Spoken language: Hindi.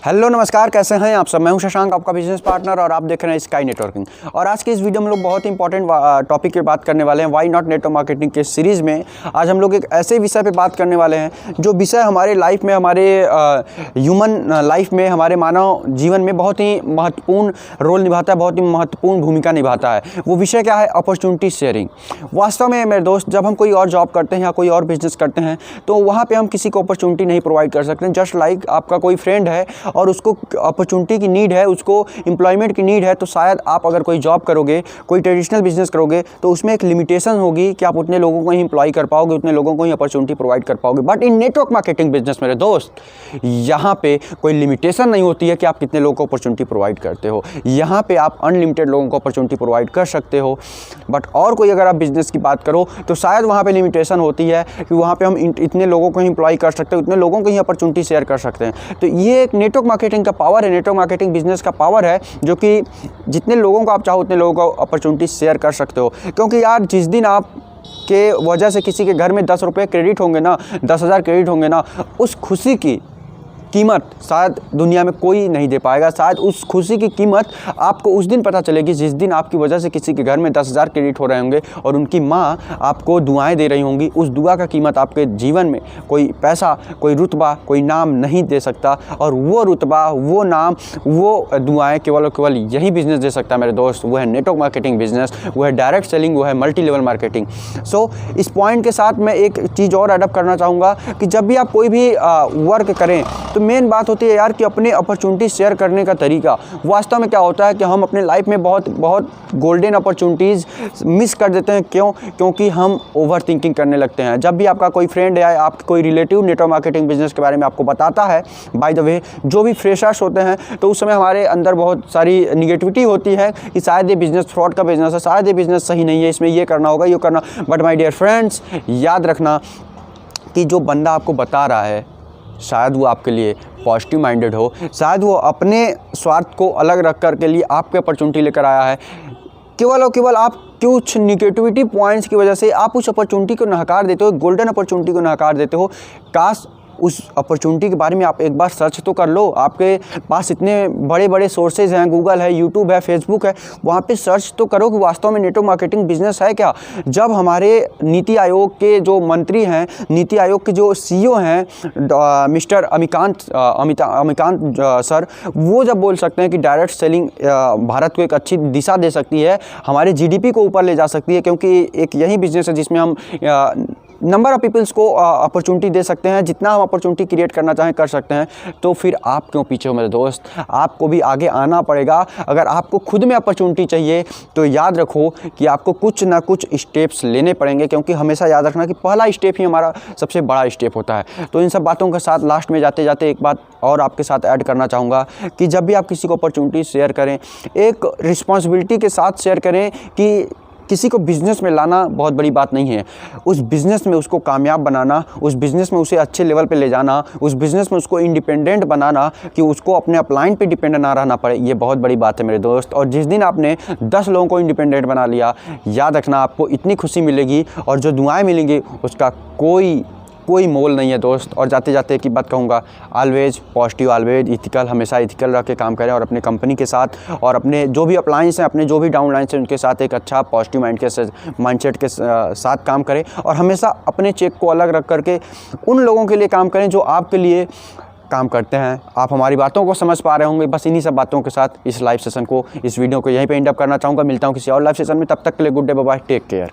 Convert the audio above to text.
हेलो नमस्कार, कैसे हैं आप सब। मैं हूं शशांक, आपका बिजनेस पार्टनर, और आप देख रहे हैं स्काई नेटवर्किंग। और आज की इस वीडियो में लोग बहुत ही इंपॉर्टेंट टॉपिक पे बात करने वाले हैं। व्हाई नॉट नेटवर्क मार्केटिंग के सीरीज़ में आज हम लोग एक ऐसे विषय पे बात करने वाले हैं जो विषय हमारे लाइफ में, हमारे ह्यूमन लाइफ में, हमारे मानव जीवन में बहुत ही महत्वपूर्ण रोल निभाता है, बहुत ही महत्वपूर्ण भूमिका निभाता है। वो विषय क्या है? Opportunity sharing. वास्तव में मेरे दोस्त, जब हम कोई और जॉब करते हैं या कोई और बिजनेस करते हैं तो वहाँ पर हम किसी को अपॉर्चुनिटी नहीं प्रोवाइड कर सकते। जस्ट लाइक आपका कोई फ्रेंड है और उसको अपॉर्चुनिटी की नीड है, उसको एम्प्लॉयमेंट की नीड है, तो शायद आप अगर कोई जॉब करोगे, कोई ट्रेडिशनल बिजनेस करोगे तो उसमें एक लिमिटेशन होगी कि आप उतने लोगों को ही एम्प्लॉय कर पाओगे, उतने लोगों को ही अपॉर्चुनिटी प्रोवाइड कर पाओगे। But in network marketing business मेरे दोस्त, यहाँ पे कोई लिमिटेशन नहीं होती है कि आप कितने लोगों को अपॉर्चुनिटी प्रोवाइड करते हो। यहाँ पे आप अनलिमिटेड लोगों को अपॉर्चुनिटी प्रोवाइड कर सकते हो। बट और कोई अगर आप बिजनेस की बात करो तो शायद वहाँ पे लिमिटेशन होती है कि वहाँ पे हम इतने लोगों को ही एम्प्लॉय कर सकते हैं, उतने लोगों को ही अपॉर्चुनिटी शेयर कर सकते हैं। तो ये एक नेटवर्क मार्केटिंग का पावर है, नेटवर्क मार्केटिंग बिजनेस का पावर है, जो कि जितने लोगों को आप चाहो उतने लोगों को अपॉर्चुनिटी शेयर कर सकते हो। क्योंकि यार, जिस दिन आप के वजह से किसी के घर में 10 रुपये क्रेडिट होंगे ना, 10,000 क्रेडिट होंगे ना, उस खुशी की कीमत शायद दुनिया में कोई नहीं दे पाएगा। शायद उस खुशी की कीमत आपको उस दिन पता चलेगी जिस दिन आपकी वजह से किसी के घर में 10,000 क्रेडिट हो रहे होंगे और उनकी माँ आपको दुआएं दे रही होंगी। उस दुआ का कीमत आपके जीवन में कोई पैसा, कोई रुतबा, कोई नाम नहीं दे सकता। और वो रुतबा, वो नाम, वो दुआएं केवल और केवल यही बिजनेस दे सकता है मेरे दोस्त। वो है नेटवर्क मार्केटिंग बिजनेस, वो है डायरेक्ट सेलिंग, वो है मल्टी लेवल मार्केटिंग। सो इस पॉइंट के साथ मैं एक चीज़ और एडअप करना चाहूँगा कि जब भी आप कोई भी वर्क करें तो मेन बात होती है यार कि अपने अपॉर्चुनिटी शेयर करने का तरीका। वास्तव में क्या होता है कि हम अपने लाइफ में बहुत गोल्डन अपॉर्चुनिटीज़ मिस कर देते हैं। क्यों? क्योंकि हम ओवर थिंकिंग करने लगते हैं। जब भी आपका कोई फ्रेंड या आपका कोई रिलेटिव नेटवर्क मार्केटिंग बिजनेस के बारे में आपको बताता है, बाय द वे जो भी फ्रेशर्स होते हैं, तो उस समय हमारे अंदर बहुत सारी निगेटिविटी होती है कि शायद ये बिज़नेस फ्रॉड का बिजनेस है, शायद ये बिज़नेस सही नहीं है, इसमें ये करना होगा, ये करना। बट माय डियर फ्रेंड्स, याद रखना कि जो बंदा आपको बता रहा है शायद वो आपके लिए पॉजिटिव माइंडेड हो, शायद वो अपने स्वार्थ को अलग रख कर के लिए आपके अपॉर्चुनिटी लेकर आया है। केवल और केवल आप कुछ निगेटिविटी पॉइंट्स की वजह से आप उस अपॉर्चुनिटी को नकार देते हो, गोल्डन अपॉर्चुनिटी को नकार देते हो। काश उस अपॉर्चुनिटी के बारे में आप एक बार सर्च तो कर लो। आपके पास इतने बड़े बड़े सोर्सेज हैं, गूगल है, यूट्यूब है, फेसबुक है, वहाँ पे सर्च तो करो कि वास्तव में नेटवर्क मार्केटिंग बिजनेस है क्या। जब हमारे नीति आयोग के जो मंत्री हैं, नीति आयोग के जो सीईओ हैं, मिस्टर अमिताभ सर, वो जब बोल सकते हैं कि डायरेक्ट सेलिंग भारत को एक अच्छी दिशा दे सकती है, हमारे जीडीपी को ऊपर ले जा सकती है, क्योंकि एक यही बिजनेस है जिसमें हम नंबर ऑफ पीपल्स को अपॉर्चुनिटी दे सकते हैं, जितना हम अपॉर्चुनिटी क्रिएट करना चाहें कर सकते हैं। तो फिर आप क्यों पीछे हो मेरे दोस्त? आपको भी आगे आना पड़ेगा। अगर आपको खुद में अपॉर्चुनिटी चाहिए तो याद रखो कि आपको कुछ ना कुछ स्टेप्स लेने पड़ेंगे, क्योंकि हमेशा याद रखना कि पहला स्टेप ही हमारा सबसे बड़ा स्टेप होता है। तो इन सब बातों के साथ लास्ट में जाते जाते एक बात और आपके साथ ऐड करना चाहूँगा कि जब भी आप किसी को अपॉर्चुनिटी शेयर करें, एक रिस्पॉन्सिबिलिटी के साथ शेयर करें कि किसी को बिज़नेस में लाना बहुत बड़ी बात नहीं है। उस बिज़नेस में उसको कामयाब बनाना, उस बिज़नेस में उसे अच्छे लेवल पे ले जाना, उस बिज़नेस में उसको इंडिपेंडेंट बनाना कि उसको अपने अपलाइन पे डिपेंड ना रहना पड़े, ये बहुत बड़ी बात है मेरे दोस्त। और जिस दिन आपने 10 लोगों को इंडिपेंडेंट बना लिया, याद रखना आपको इतनी खुशी मिलेगी और जो दुआएं मिलेंगी उसका कोई मोल नहीं है दोस्त। और जाते जाते एक ही बात कहूँगा, ऑलवेज पॉजिटिव, ऑलवेज इथिकल, हमेशा इथिकल रह के काम करें और अपने कंपनी के साथ और अपने जो भी अपलाइंस हैं, अपने जो भी डाउनलाइंस हैं, उनके साथ एक अच्छा पॉजिटिव माइंडसेट के साथ काम करें। और हमेशा अपने चेक को अलग रख करके उन लोगों के लिए काम करें जो आपके लिए काम करते हैं। आप हमारी बातों को समझ पा रहे होंगे। बस इन्हीं सब बातों के साथ इस लाइव सेशन को, इस वीडियो को यहीं पे एंड अप करना चाहूँगा। मिलता हूँ किसी और लाइव सेशन में, तब तक के लिए good day, bye bye, take care.